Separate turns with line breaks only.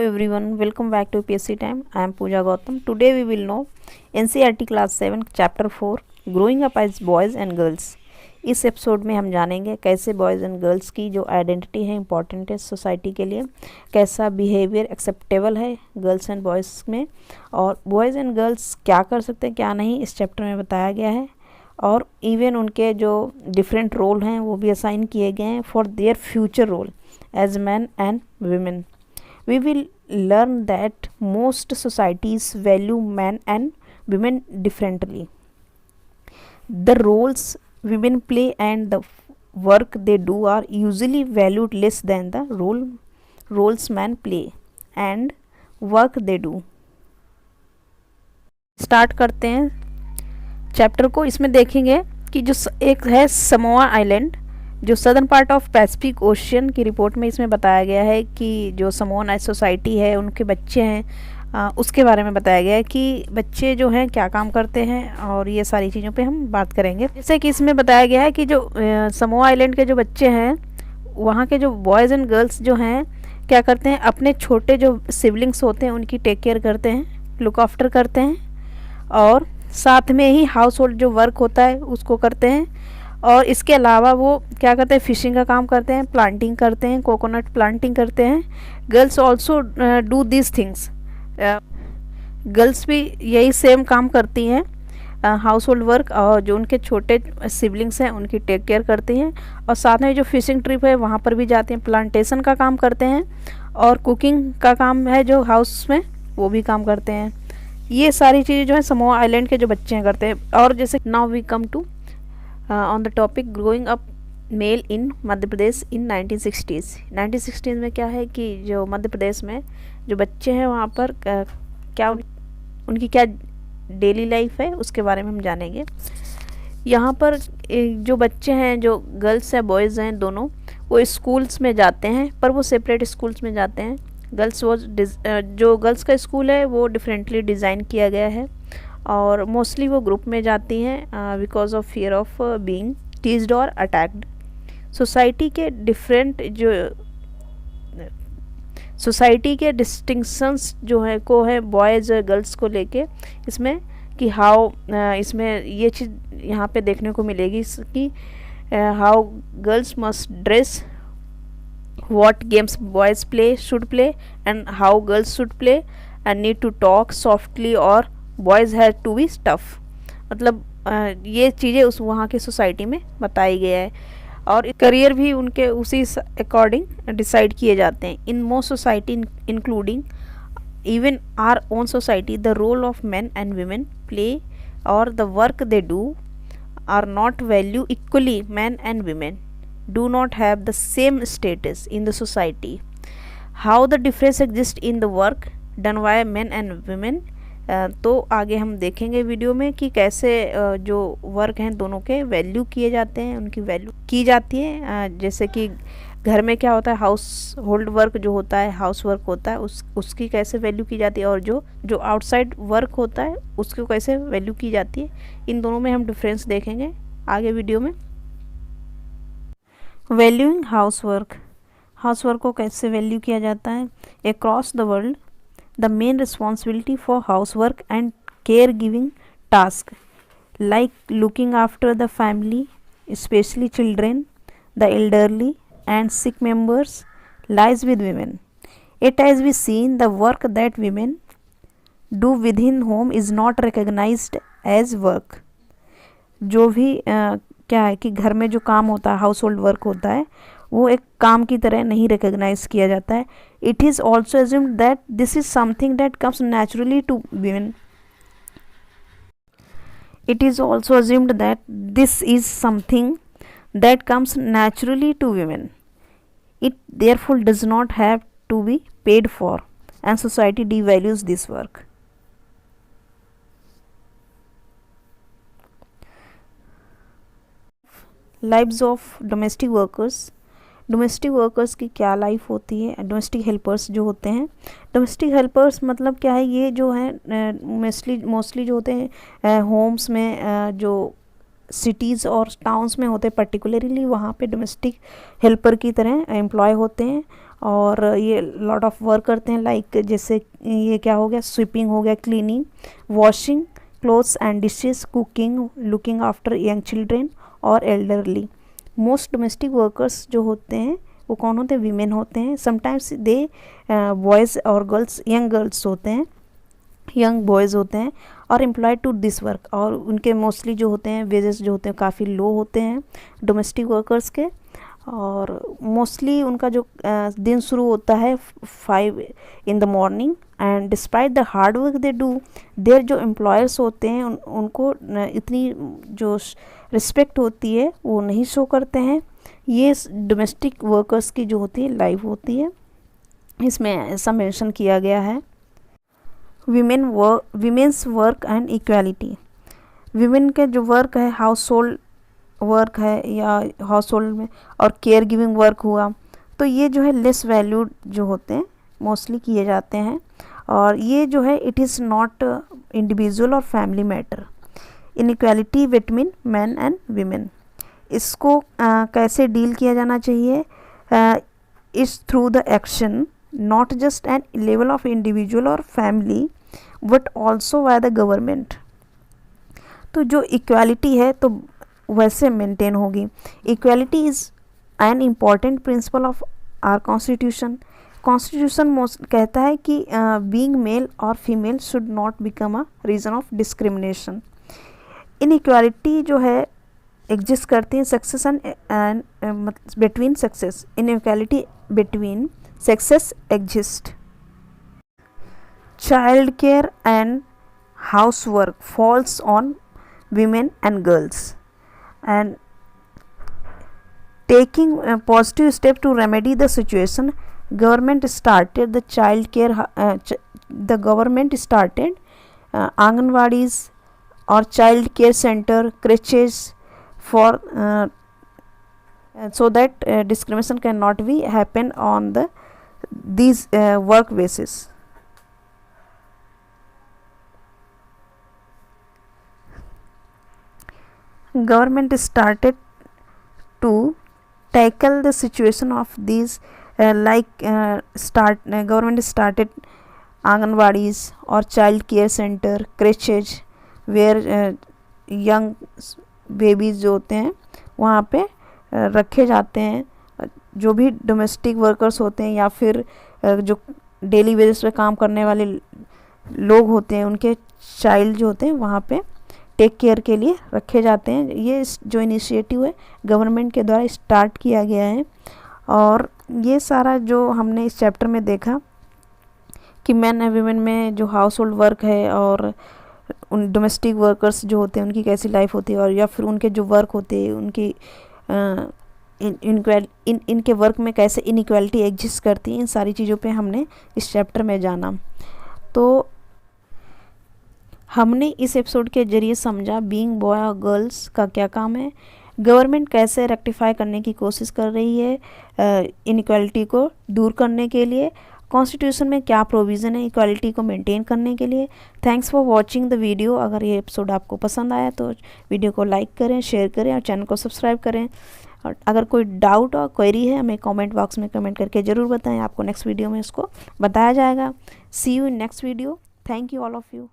Everyone, welcome back to PSC Time. I am Pooja Gautam. Today we will know NCERT Class 7 Chapter 4 Growing Up as Boys and Girls. इस episode में हम जानेंगे कैसे boys and girls की जो identity है important है society के लिए, कैसा बिहेवियर एक्सेप्टेबल है गर्ल्स एंड बॉयज़ में, और बॉयज़ एंड गर्ल्स क्या कर सकते हैं क्या नहीं इस चैप्टर में बताया गया है, और इवन उनके जो डिफरेंट रोल हैं वो भी असाइन किए गए हैं for their future role as man and women. We will learn that most societies value men and women differently. The roles women play and the work they do are usually valued less than the roles men play and work they do. Start करते हैं chapter को। इसमें देखेंगे कि जो एक है Samoa island, जो southern part of Pacific ocean की रिपोर्ट में इसमें बताया गया है कि जो समोअन सोसाइटी है उनके बच्चे हैं, उसके बारे में बताया गया है कि बच्चे जो हैं क्या काम करते हैं, और ये सारी चीज़ों पे हम बात करेंगे। जैसे कि इसमें बताया गया है कि जो समोआ आइलैंड के जो बच्चे हैं वहाँ के जो बॉयज़ एंड गर्ल्स जो हैं क्या करते हैं, अपने छोटे जो सिबलिंग्स होते हैं उनकी टेक केयर करते हैं, लुक आफ्टर करते हैं, और साथ में ही हाउस होल्ड जो वर्क होता है उसको करते हैं। और इसके अलावा वो क्या करते हैं, फिशिंग का काम करते हैं, प्लांटिंग करते हैं, कोकोनट प्लांटिंग करते हैं। Girls also do this things. Girls भी यही सेम काम करती हैं, हाउस होल्ड वर्क, और जो उनके छोटे सिबलिंग्स हैं उनकी टेक केयर करती हैं, और साथ में जो फिशिंग ट्रिप है वहाँ पर भी जाते हैं, प्लांटेशन का काम करते हैं, और कुकिंग का काम है जो हाउस में वो भी काम करते हैं। ये सारी चीज़ें जो है समोआ आइलैंड के जो बच्चे हैं करते हैं। और जैसे now we come to on the topic growing up male in Madhya Pradesh in 1960s। 1960s में क्या है कि जो मध्य प्रदेश में जो बच्चे हैं वहाँ पर क्या उनकी क्या डेली लाइफ है उसके बारे में हम जानेंगे। यहाँ पर जो बच्चे हैं, जो गर्ल्स हैं बॉयज़ हैं दोनों, वो स्कूल्स में जाते हैं, पर वो सेपरेट स्कूल्स में जाते हैं। जो गर्ल्स का स्कूल है वो डिफरेंटली डिज़ाइन किया गया है, और मोस्टली वो ग्रुप में जाती हैं because of fear of being teased और अटैक्ड। सोसाइटी के डिस्टिंक्शंस जो है को है बॉयज़ और गर्ल्स को लेके इसमें कि हाउ इसमें ये चीज़ यहाँ पे देखने को मिलेगी कि how girls must dress, what games boys should play and how girls should play, and need to talk softly or boys have to be tough। मतलब ये चीज़ें उस वहाँ की सोसाइटी में बताई गया है, और करियर भी उनके उसी अकॉर्डिंग डिसाइड किए जाते हैं। In most society including even our own society the role of men and women play और the work they do are not value equally। men and women do not have the same status in the society। how the difference exists in the work done by men and women। तो आगे हम देखेंगे video में कि कैसे जो work हैं दोनों के वैल्यू किए जाते हैं, उनकी वैल्यू की जाती है। जैसे कि घर में क्या होता है, हाउस होल्ड वर्क जो होता है, हाउस वर्क होता है, उसकी कैसे वैल्यू की जाती है, और जो आउटसाइड वर्क होता है उसको कैसे वैल्यू की जाती है। इन दोनों में हम डिफरेंस देखेंगे आगे वीडियो में। वैल्यूइंग हाउसवर्क, हाउसवर्क को कैसे वैल्यू किया जाता है। Across the world the main responsibility for housework and care giving task like looking after the family specially children, the elderly and sick members lies with women. It has be seen the work that women do within home is not recognised as work. जो भी क्या है कि घर में जो काम होता है, हाउस होल्ड वर्क होता है, वो एक काम की तरह नहीं रिकग्नाइज किया जाता है। It is also assumed that this is something that comes naturally to women. It is also assumed that this is something that comes naturally to women. It therefore does not have to be paid for, and society devalues this work. Lives of domestic workers, domestic workers की क्या life होती है। Domestic helpers जो होते हैं, domestic helpers मतलब क्या है, ये जो है मोस्टली जो होते हैं होम्स में, जो सिटीज़ और टाउन्स में होते हैं पर्टिकुलरली, वहाँ पे डोमेस्टिक हेल्पर की तरह एम्प्लॉय होते हैं, और ये लॉट ऑफ वर्क करते हैं, लाइक जैसे ये क्या हो गया, स्वीपिंग हो गया, cleaning, washing clothes and dishes, cooking, looking after young children और एल्डरली। मोस्ट डोमेस्टिक वर्कर्स जो होते हैं वो कौन होते हैं, वीमेन होते हैं। समटाइम्स दे बॉयज़ और गर्ल्स, यंग गर्ल्स होते हैं, यंग बॉयज़ होते हैं और एम्प्लॉयड टू दिस वर्क, और उनके मोस्टली जो होते हैं वेजेस जो होते हैं काफ़ी लो होते हैं डोमेस्टिक वर्कर्स के। और मोस्टली उनका जो दिन शुरू होता है 5 in the morning, and despite the hard work they do, there जो एम्प्लॉयर्स होते हैं उनको इतनी जो रिस्पेक्ट होती है वो नहीं शो करते हैं। ये डोमेस्टिक वर्कर्स की जो होती है लाइफ होती है, इसमें ऐसा मेंशन किया गया है। Women's work and equality. Women के जो वर्क है, हाउस होल्ड वर्क है या हाउस होल्ड में, और केयर गिविंग वर्क हुआ, तो ये जो है लेस वैल्यूड जो होते हैं मोस्टली किए जाते हैं। और ये जो है इट इज़ नॉट इंडिविजुअल और family matter. Inequality between man and women, इसको कैसे डील किया जाना चाहिए, is through the action not just an level of individual और family but also by the government. तो जो इक्वालिटी है तो वैसे मेंटेन होगी। Equality is an important principle of our constitution. Constitution most कहता है कि बीइंग मेल और female should not become a reason of discrimination. Inequality जो है एग्जिस्ट करती है success and between success, inequality between success exist. Child care and house work falls on women and girls, and taking a positive step to remedy the situation, government started the child care the government started anganwadis or child care center, creches for so that discrimination cannot be happen on the these work basis. Government started to tackle the situation of these government started anganwadis और child care centre, creches, where young babies जो होते हैं वहाँ पे रखे जाते हैं। जो भी डोमेस्टिक वर्कर्स होते हैं या फिर जो डेली बेसिस पे काम करने वाले लोग होते हैं उनके चाइल्ड जो होते हैं वहाँ पे टेक केयर के लिए रखे जाते हैं। ये जो इनिशिएटिव है गवर्नमेंट के द्वारा स्टार्ट किया गया है। और ये सारा जो हमने इस चैप्टर में देखा कि मैन एंड वीमेन में जो हाउस होल्ड वर्क है और उन डोमेस्टिक वर्कर्स जो होते हैं उनकी कैसी लाइफ होती है, और या फिर उनके जो वर्क होते हैं उनकी इनके वर्क में कैसे इनइक्वालिटी एग्जिस्ट करती है, इन सारी चीज़ों पे हमने इस चैप्टर में जाना। तो हमने इस एपिसोड के जरिए समझा बीइंग बॉय और गर्ल्स का क्या काम है, गवर्नमेंट कैसे रेक्टिफाई करने की कोशिश कर रही है इनइक्वालिटी को दूर करने के लिए, कॉन्स्टिट्यूशन में क्या प्रोविज़न है इक्वालिटी को मेंटेन करने के लिए। Thanks for watching the video. अगर ये एपिसोड आपको पसंद आया तो वीडियो को लाइक करें, शेयर करें और चैनल को सब्सक्राइब करें। और अगर कोई डाउट और क्वेरी है हमें कमेंट बॉक्स में कमेंट करके ज़रूर बताएं, आपको नेक्स्ट वीडियो में इसको बताया जाएगा। See you in next video. Thank you all of you.